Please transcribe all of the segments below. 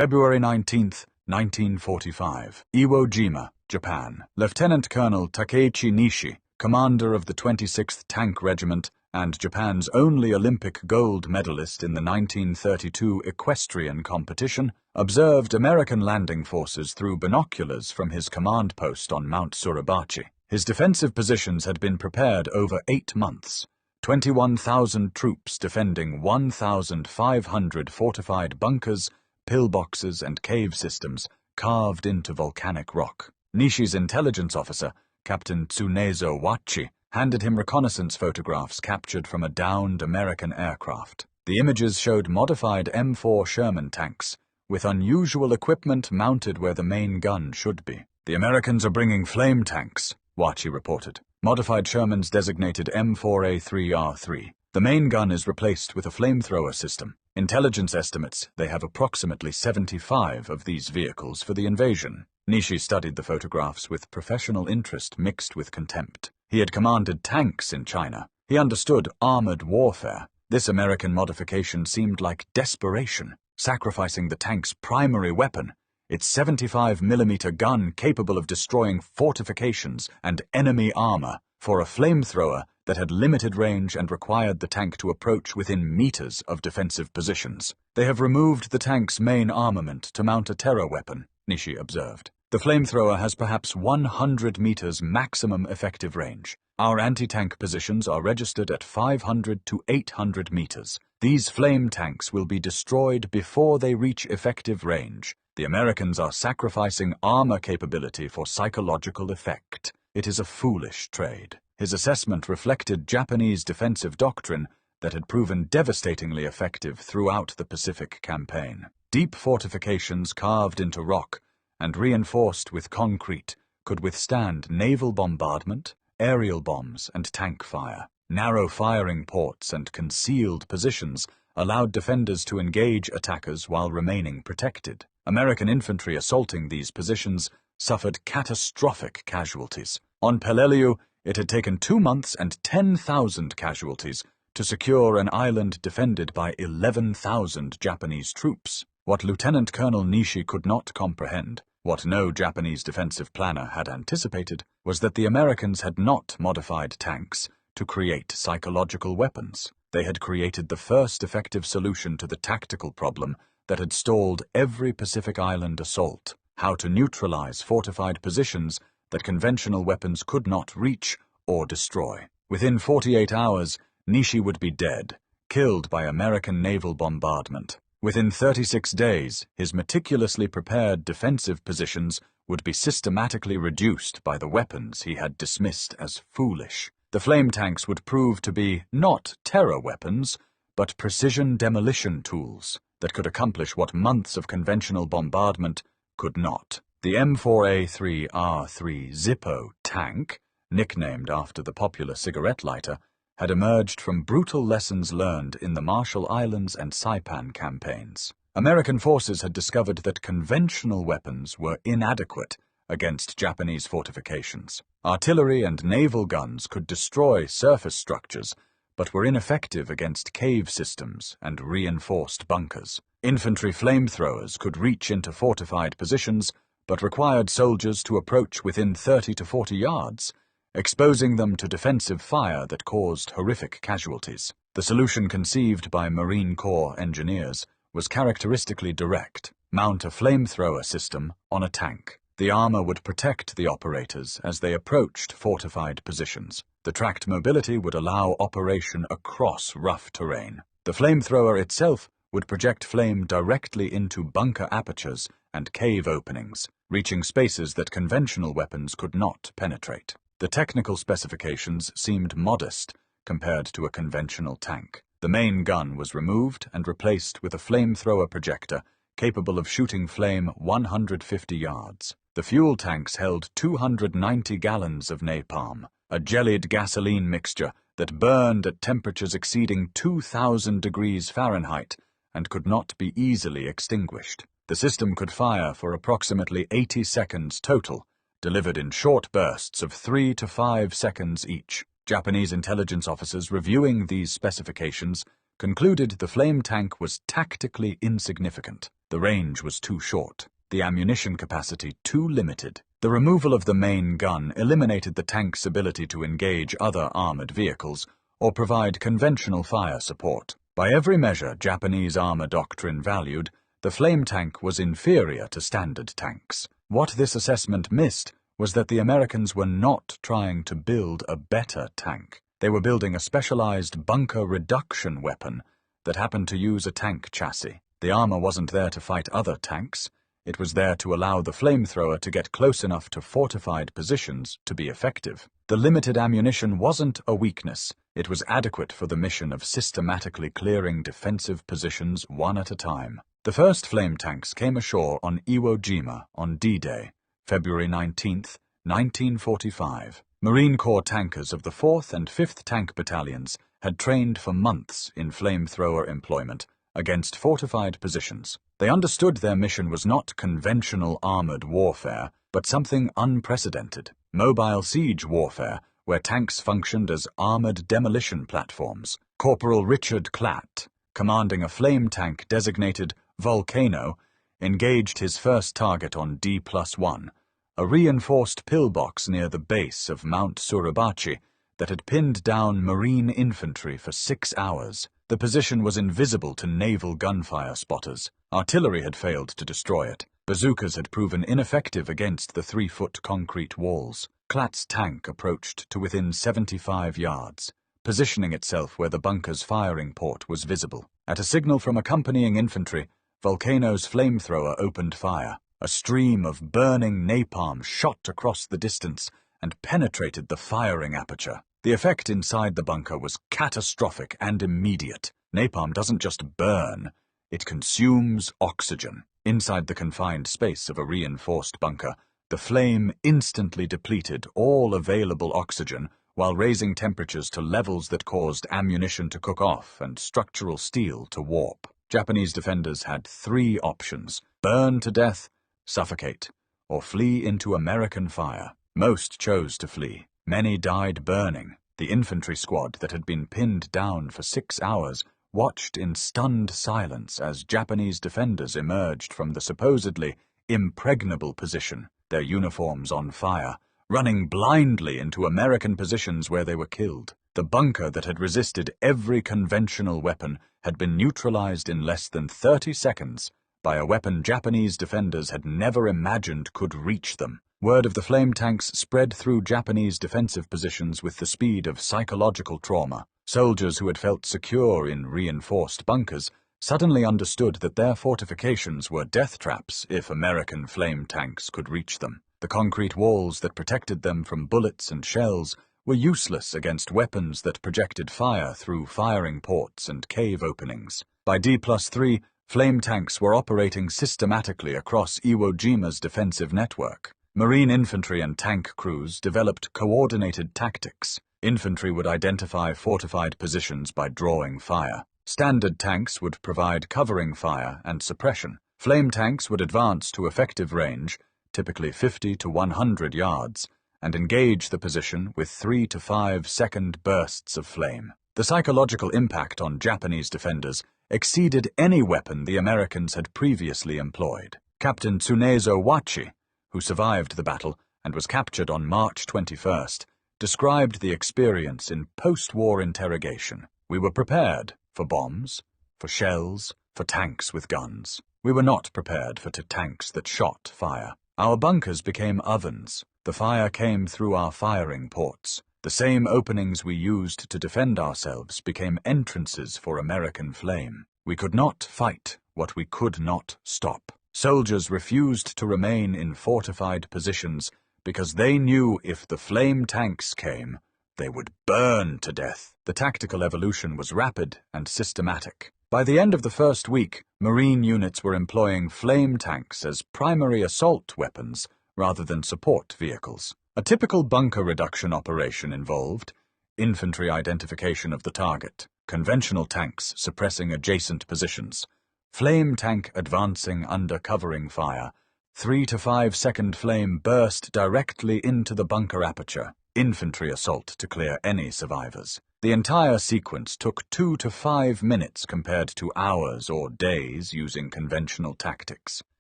February 19, 1945. Iwo Jima, Japan. Lieutenant Colonel Takeichi Nishi, commander of the 26th Tank Regiment and Japan's only Olympic gold medalist in the 1932 equestrian competition, observed American landing forces through binoculars from his command post on Mount Suribachi. His defensive positions had been prepared over 8 months. 21,000 troops defending 1,500 fortified bunkers, pillboxes, and cave systems carved into volcanic rock. Nishi's intelligence officer, Captain Tsunezo Wachi, handed him reconnaissance photographs captured from a downed American aircraft. The images showed modified M4 Sherman tanks, with unusual equipment mounted where the main gun should be. "The Americans are bringing flame tanks," Wachi reported. Modified Shermans designated M4A3R3. The main gun is replaced with a flamethrower system. Intelligence estimates they have approximately 75 of these vehicles for the invasion. Nishi studied the photographs with professional interest mixed with contempt. He had commanded tanks in China. He understood armored warfare. This American modification seemed like desperation, sacrificing the tank's primary weapon, its 75mm gun capable of destroying fortifications and enemy armor, for a flamethrower that had limited range and required the tank to approach within meters of defensive positions. "They have removed the tank's main armament to mount a terror weapon," Nishi observed. "The flamethrower has perhaps 100 meters maximum effective range. Our anti-tank positions are registered at 500 to 800 meters. These flame tanks will be destroyed before they reach effective range. The Americans are sacrificing armor capability for psychological effect. It is a foolish trade." His assessment reflected Japanese defensive doctrine that had proven devastatingly effective throughout the Pacific campaign. Deep fortifications carved into rock and reinforced with concrete could withstand naval bombardment, aerial bombs, and tank fire. Narrow firing ports and concealed positions allowed defenders to engage attackers while remaining protected. American infantry assaulting these positions suffered catastrophic casualties. On Peleliu, it had taken 2 months and 10,000 casualties to secure an island defended by 11,000 Japanese troops. What Lieutenant Colonel Nishi could not comprehend, what no Japanese defensive planner had anticipated, was that the Americans had not modified tanks to create psychological weapons. They had created the first effective solution to the tactical problem that had stalled every Pacific Island assault: how to neutralize fortified positions that conventional weapons could not reach or destroy. Within 48 hours, Nishi would be dead, killed by American naval bombardment. Within 36 days, his meticulously prepared defensive positions would be systematically reduced by the weapons he had dismissed as foolish. The flame tanks would prove to be not terror weapons, but precision demolition tools that could accomplish what months of conventional bombardment could not. The M4A3R3 Zippo tank, nicknamed after the popular cigarette lighter, had emerged from brutal lessons learned in the Marshall Islands and Saipan campaigns. American forces had discovered that conventional weapons were inadequate against Japanese fortifications. Artillery and naval guns could destroy surface structures, but were ineffective against cave systems and reinforced bunkers. Infantry flamethrowers could reach into fortified positions, but required soldiers to approach within 30 to 40 yards, exposing them to defensive fire that caused horrific casualties. The solution conceived by Marine Corps engineers was characteristically direct: mount a flamethrower system on a tank. The armor would protect the operators as they approached fortified positions. The tracked mobility would allow operation across rough terrain. The flamethrower itself would project flame directly into bunker apertures and cave openings, reaching spaces that conventional weapons could not penetrate. The technical specifications seemed modest compared to a conventional tank. The main gun was removed and replaced with a flamethrower projector capable of shooting flame 150 yards. The fuel tanks held 290 gallons of napalm, a jellied gasoline mixture that burned at temperatures exceeding 2,000 degrees Fahrenheit and could not be easily extinguished. The system could fire for approximately 80 seconds total, delivered in short bursts of 3 to 5 seconds each. Japanese intelligence officers reviewing these specifications concluded the flame tank was tactically insignificant. The range was too short, the ammunition capacity too limited. The removal of the main gun eliminated the tank's ability to engage other armored vehicles or provide conventional fire support. By every measure Japanese armor doctrine valued, the flame tank was inferior to standard tanks. What this assessment missed was that the Americans were not trying to build a better tank. They were building a specialized bunker reduction weapon that happened to use a tank chassis. The armor wasn't there to fight other tanks. It was there to allow the flamethrower to get close enough to fortified positions to be effective. The limited ammunition wasn't a weakness. It was adequate for the mission of systematically clearing defensive positions one at a time. The first flame tanks came ashore on Iwo Jima on D-Day, February 19, 1945. Marine Corps tankers of the 4th and 5th Tank Battalions had trained for months in flamethrower employment against fortified positions. They understood their mission was not conventional armored warfare, but something unprecedented, mobile siege warfare, where tanks functioned as armored demolition platforms. Corporal Richard Klatt, commanding a flame tank designated Volcano, engaged his first target on D+1, a reinforced pillbox near the base of Mount Suribachi that had pinned down Marine infantry for 6 hours. The position was invisible to naval gunfire spotters. Artillery had failed to destroy it. Bazookas had proven ineffective against the 3-foot concrete walls. Klatt's tank approached to within 75 yards, positioning itself where the bunker's firing port was visible. At a signal from accompanying infantry, Volcano's flamethrower opened fire. A stream of burning napalm shot across the distance and penetrated the firing aperture. The effect inside the bunker was catastrophic and immediate. Napalm doesn't just burn, it consumes oxygen. Inside the confined space of a reinforced bunker, the flame instantly depleted all available oxygen while raising temperatures to levels that caused ammunition to cook off and structural steel to warp. Japanese defenders had 3 options: burn to death, suffocate, or flee into American fire. Most chose to flee. Many died burning. The infantry squad that had been pinned down for 6 hours watched in stunned silence as Japanese defenders emerged from the supposedly impregnable position, their uniforms on fire, running blindly into American positions where they were killed. The bunker that had resisted every conventional weapon had been neutralized in less than 30 seconds by a weapon Japanese defenders had never imagined could reach them. Word of the flame tanks spread through Japanese defensive positions with the speed of psychological trauma. Soldiers who had felt secure in reinforced bunkers suddenly understood that their fortifications were death traps if American flame tanks could reach them. The concrete walls that protected them from bullets and shells were useless against weapons that projected fire through firing ports and cave openings. By D+3, flame tanks were operating systematically across Iwo Jima's defensive network. Marine infantry and tank crews developed coordinated tactics. Infantry would identify fortified positions by drawing fire. Standard tanks would provide covering fire and suppression. Flame tanks would advance to effective range, typically 50 to 100 yards, and engage the position with 3 to 5 second bursts of flame. The psychological impact on Japanese defenders exceeded any weapon the Americans had previously employed. Captain Tsunezo Wachi, who survived the battle and was captured on March 21st, described the experience in post-war interrogation. We were prepared for bombs, for shells, for tanks with guns. We were not prepared for tanks that shot fire. Our bunkers became ovens. The fire came through our firing ports. The same openings we used to defend ourselves became entrances for American flame. We could not fight what we could not stop. Soldiers refused to remain in fortified positions because they knew if the flame tanks came, they would burn to death. The tactical evolution was rapid and systematic. By the end of the first week, Marine units were employing flame tanks as primary assault weapons rather than support vehicles. A typical bunker reduction operation involved infantry identification of the target, conventional tanks suppressing adjacent positions, flame tank advancing under covering fire, 3 to 5 second flame burst directly into the bunker aperture, infantry assault to clear any survivors. The entire sequence took 2 to 5 minutes compared to hours or days using conventional tactics.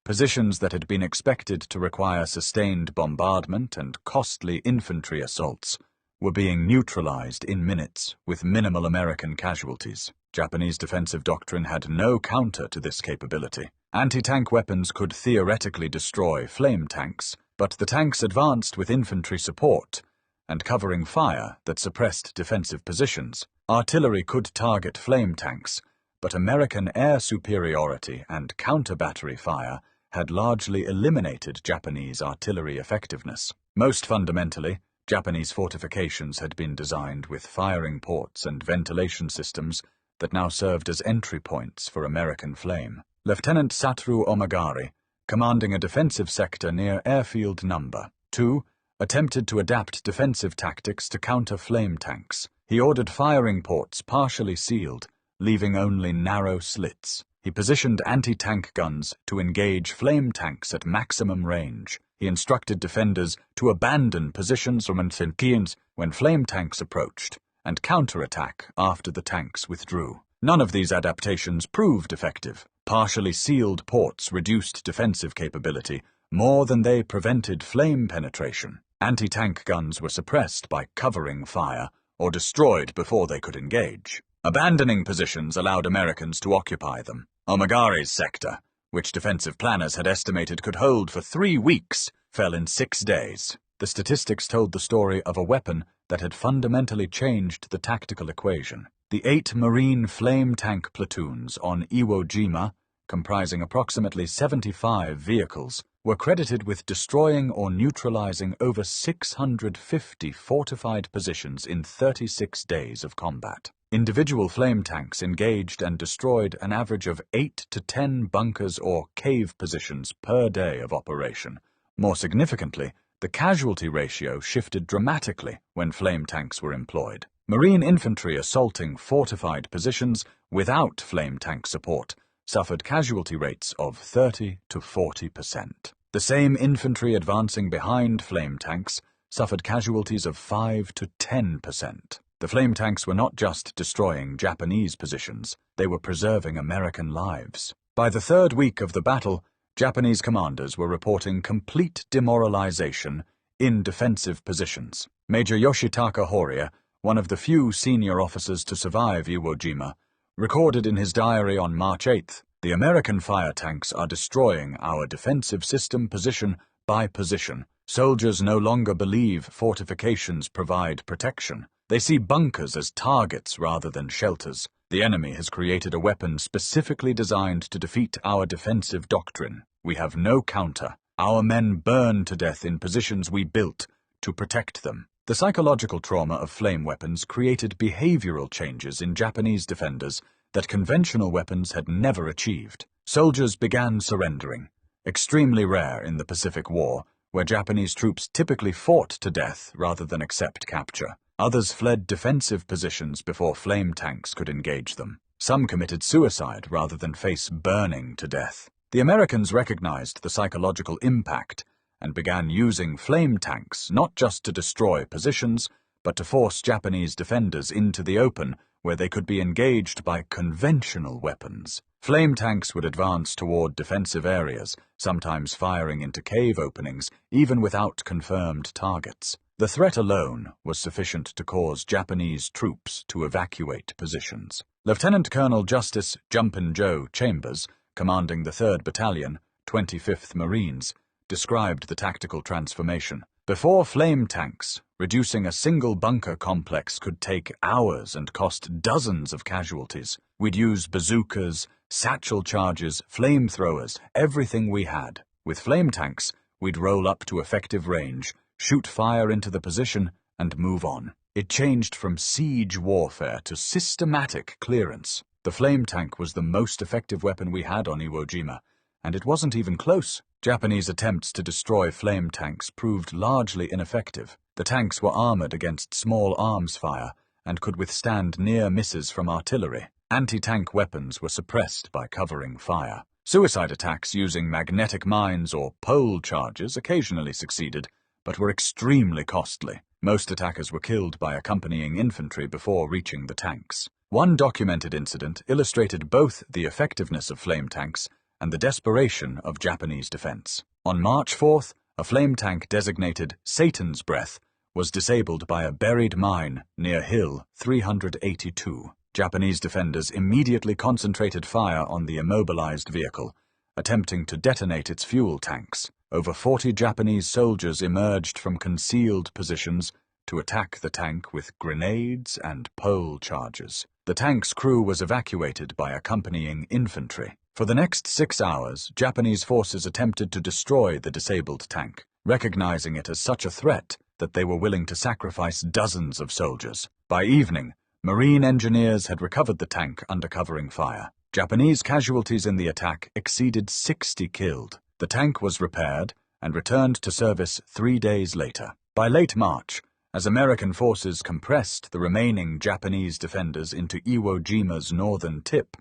Positions that had been expected to require sustained bombardment and costly infantry assaults were being neutralized in minutes with minimal American casualties. Japanese defensive doctrine had no counter to this capability. Anti-tank weapons could theoretically destroy flame tanks, but the tanks advanced with infantry support and covering fire that suppressed defensive positions. Artillery could target flame tanks, but American air superiority and counter-battery fire had largely eliminated Japanese artillery effectiveness. Most fundamentally, Japanese fortifications had been designed with firing ports and ventilation systems that now served as entry points for American flame. Lieutenant Satoru Omagari, commanding a defensive sector near Airfield No. 2, attempted to adapt defensive tactics to counter flame tanks. He ordered firing ports partially sealed, leaving only narrow slits. He positioned anti-tank guns to engage flame tanks at maximum range. He instructed defenders to abandon positions when flame tanks approached, and counterattack after the tanks withdrew. None of these adaptations proved effective. Partially sealed ports reduced defensive capability more than they prevented flame penetration. Anti-tank guns were suppressed by covering fire or destroyed before they could engage. Abandoning positions allowed Americans to occupy them. Omagari's sector, which defensive planners had estimated could hold for 3 weeks, fell in 6 days. The statistics told the story of a weapon that had fundamentally changed the tactical equation. The 8 Marine flame tank platoons on Iwo Jima, comprising approximately 75 vehicles, were credited with destroying or neutralizing over 650 fortified positions in 36 days of combat. Individual flame tanks engaged and destroyed an average of 8 to 10 bunkers or cave positions per day of operation. More significantly, the casualty ratio shifted dramatically when flame tanks were employed. Marine infantry assaulting fortified positions without flame tank support suffered casualty rates of 30 to 40%. The same infantry advancing behind flame tanks suffered casualties of 5 to 10%. The flame tanks were not just destroying Japanese positions, they were preserving American lives. By the 3rd week of the battle, Japanese commanders were reporting complete demoralization in defensive positions. Major Yoshitaka Horia, one of the few senior officers to survive Iwo Jima, recorded in his diary on March 8th, "The American fire tanks are destroying our defensive system position by position. Soldiers no longer believe fortifications provide protection. They see bunkers as targets rather than shelters. The enemy has created a weapon specifically designed to defeat our defensive doctrine. We have no counter. Our men burn to death in positions we built to protect them." The psychological trauma of flame weapons created behavioral changes in Japanese defenders that conventional weapons had never achieved. Soldiers began surrendering, extremely rare in the Pacific War, where Japanese troops typically fought to death rather than accept capture. Others fled defensive positions before flame tanks could engage them. Some committed suicide rather than face burning to death. The Americans recognized the psychological impact and began using flame tanks not just to destroy positions, but to force Japanese defenders into the open where they could be engaged by conventional weapons. Flame tanks would advance toward defensive areas, sometimes firing into cave openings, even without confirmed targets. The threat alone was sufficient to cause Japanese troops to evacuate positions. Lieutenant Colonel Justice Jumpin' Joe Chambers, commanding the 3rd Battalion, 25th Marines, described the tactical transformation. Before flame tanks, reducing a single bunker complex could take hours and cost dozens of casualties. We'd use bazookas, satchel charges, flamethrowers, everything we had. With flame tanks, we'd roll up to effective range, shoot fire into the position, and move on. It changed from siege warfare to systematic clearance. The flame tank was the most effective weapon we had on Iwo Jima, and it wasn't even close. Japanese attempts to destroy flame tanks proved largely ineffective. The tanks were armored against small arms fire and could withstand near misses from artillery. Anti-tank weapons were suppressed by covering fire. Suicide attacks using magnetic mines or pole charges occasionally succeeded, but were extremely costly. Most attackers were killed by accompanying infantry before reaching the tanks. One documented incident illustrated both the effectiveness of flame tanks and the desperation of Japanese defense. On March 4th, a flame tank designated Satan's Breath was disabled by a buried mine near Hill 382. Japanese defenders immediately concentrated fire on the immobilized vehicle, attempting to detonate its fuel tanks. Over 40 Japanese soldiers emerged from concealed positions to attack the tank with grenades and pole charges. The tank's crew was evacuated by accompanying infantry. For the next 6 hours, Japanese forces attempted to destroy the disabled tank, recognizing it as such a threat that they were willing to sacrifice dozens of soldiers. By evening, Marine engineers had recovered the tank under covering fire. Japanese casualties in the attack exceeded 60 killed. The tank was repaired and returned to service 3 days later. By late March, as American forces compressed the remaining Japanese defenders into Iwo Jima's northern tip,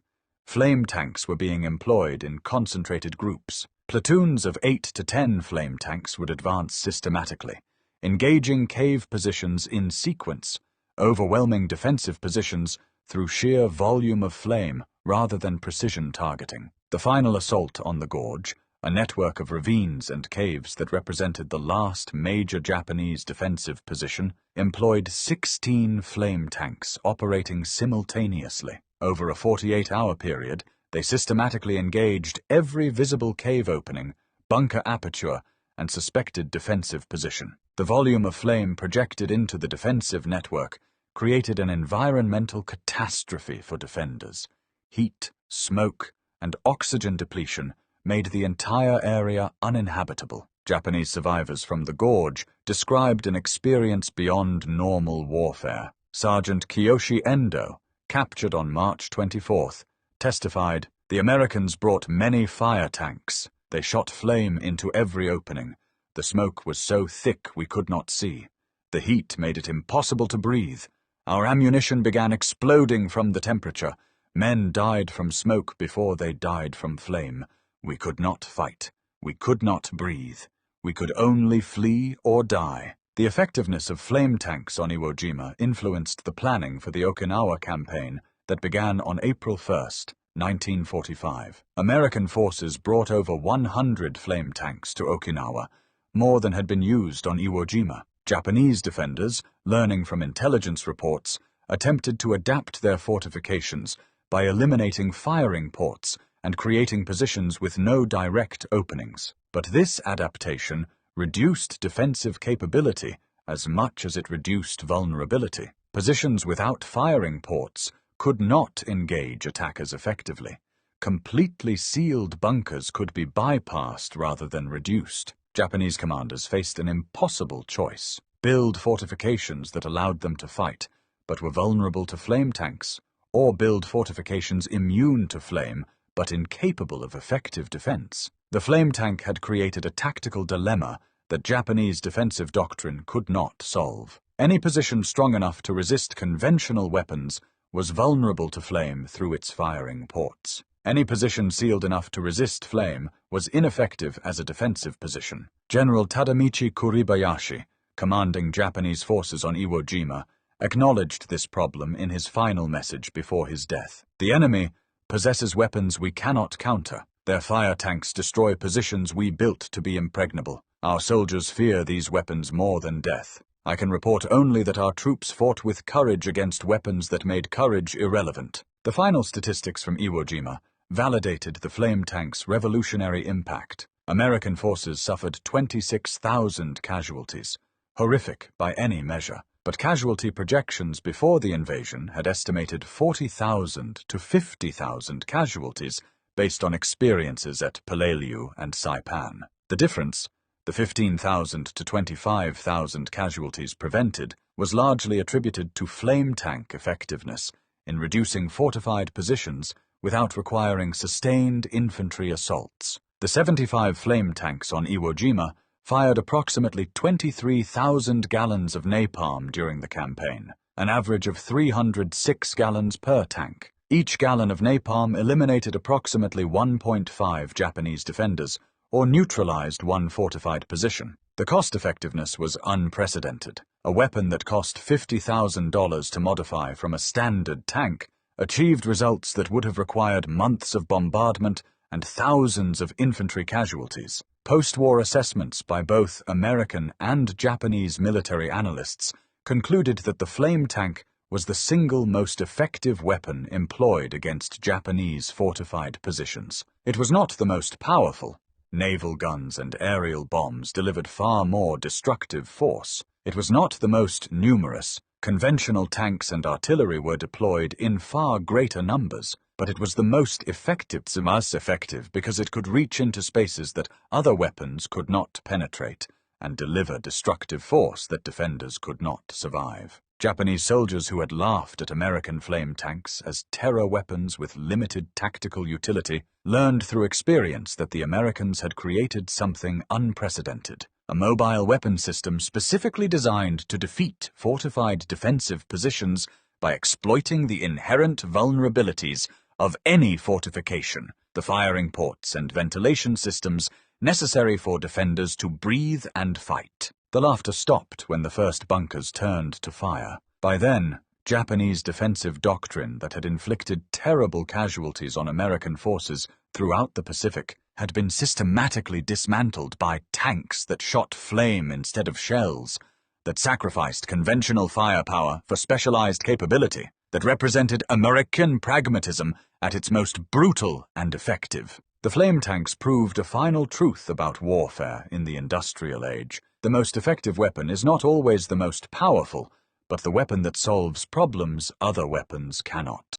flame tanks were being employed in concentrated groups. Platoons of 8 to 10 flame tanks would advance systematically, engaging cave positions in sequence, overwhelming defensive positions through sheer volume of flame rather than precision targeting. The final assault on the gorge, a network of ravines and caves that represented the last major Japanese defensive position, employed 16 flame tanks operating simultaneously. Over a 48-hour period, they systematically engaged every visible cave opening, bunker aperture, and suspected defensive position. The volume of flame projected into the defensive network created an environmental catastrophe for defenders. Heat, smoke, and oxygen depletion made the entire area uninhabitable. Japanese survivors from the gorge described an experience beyond normal warfare. Sergeant Kiyoshi Endo, captured on March 24th, testified, "The Americans brought many fire tanks. They shot flame into every opening. The smoke was so thick we could not see. The heat made it impossible to breathe. Our ammunition began exploding from the temperature. Men died from smoke before they died from flame. We could not fight. We could not breathe. We could only flee or die." The effectiveness of flame tanks on Iwo Jima influenced the planning for the Okinawa campaign that began on April 1st, 1945. American forces brought over 100 flame tanks to Okinawa, more than had been used on Iwo Jima. Japanese defenders, learning from intelligence reports, attempted to adapt their fortifications by eliminating firing ports and creating positions with no direct openings. But this adaptation reduced defensive capability as much as it reduced vulnerability. Positions without firing ports could not engage attackers effectively. Completely sealed bunkers could be bypassed rather than reduced. Japanese commanders faced an impossible choice: build fortifications that allowed them to fight, but were vulnerable to flame tanks, or build fortifications immune to flame, but incapable of effective defense. The flame tank had created a tactical dilemma that Japanese defensive doctrine could not solve. Any position strong enough to resist conventional weapons was vulnerable to flame through its firing ports. Any position sealed enough to resist flame was ineffective as a defensive position. General Tadamichi Kuribayashi, commanding Japanese forces on Iwo Jima, acknowledged this problem in his final message before his death. "The enemy possesses weapons we cannot counter. Their fire tanks destroy positions we built to be impregnable. Our soldiers fear these weapons more than death. I can report only that our troops fought with courage against weapons that made courage irrelevant." The final statistics from Iwo Jima validated the flame tank's revolutionary impact. American forces suffered 26,000 casualties, horrific by any measure. But casualty projections before the invasion had estimated 40,000 to 50,000 casualties based on experiences at Peleliu and Saipan. The difference, the 15,000 to 25,000 casualties prevented, was largely attributed to flame tank effectiveness in reducing fortified positions without requiring sustained infantry assaults. The 75 flame tanks on Iwo Jima fired approximately 23,000 gallons of napalm during the campaign, an average of 306 gallons per tank. Each gallon of napalm eliminated approximately 1.5 Japanese defenders, or neutralized one fortified position. The cost-effectiveness was unprecedented. A weapon that cost $50,000 to modify from a standard tank achieved results that would have required months of bombardment and thousands of infantry casualties. Post-war assessments by both American and Japanese military analysts concluded that the flame tank was the single most effective weapon employed against Japanese fortified positions. It was not the most powerful. Naval guns and aerial bombs delivered far more destructive force. It was not the most numerous. Conventional tanks and artillery were deployed in far greater numbers, but it was the most effective because it could reach into spaces that other weapons could not penetrate and deliver destructive force that defenders could not survive. Japanese soldiers who had laughed at American flame tanks as terror weapons with limited tactical utility learned through experience that the Americans had created something unprecedented, a mobile weapon system specifically designed to defeat fortified defensive positions by exploiting the inherent vulnerabilities of any fortification, the firing ports and ventilation systems necessary for defenders to breathe and fight. The laughter stopped when the first bunkers turned to fire. By then, Japanese defensive doctrine that had inflicted terrible casualties on American forces throughout the Pacific had been systematically dismantled by tanks that shot flame instead of shells, that sacrificed conventional firepower for specialized capability, that represented American pragmatism at its most brutal and effective. The flame tanks proved a final truth about warfare in the industrial age. The most effective weapon is not always the most powerful, but the weapon that solves problems other weapons cannot.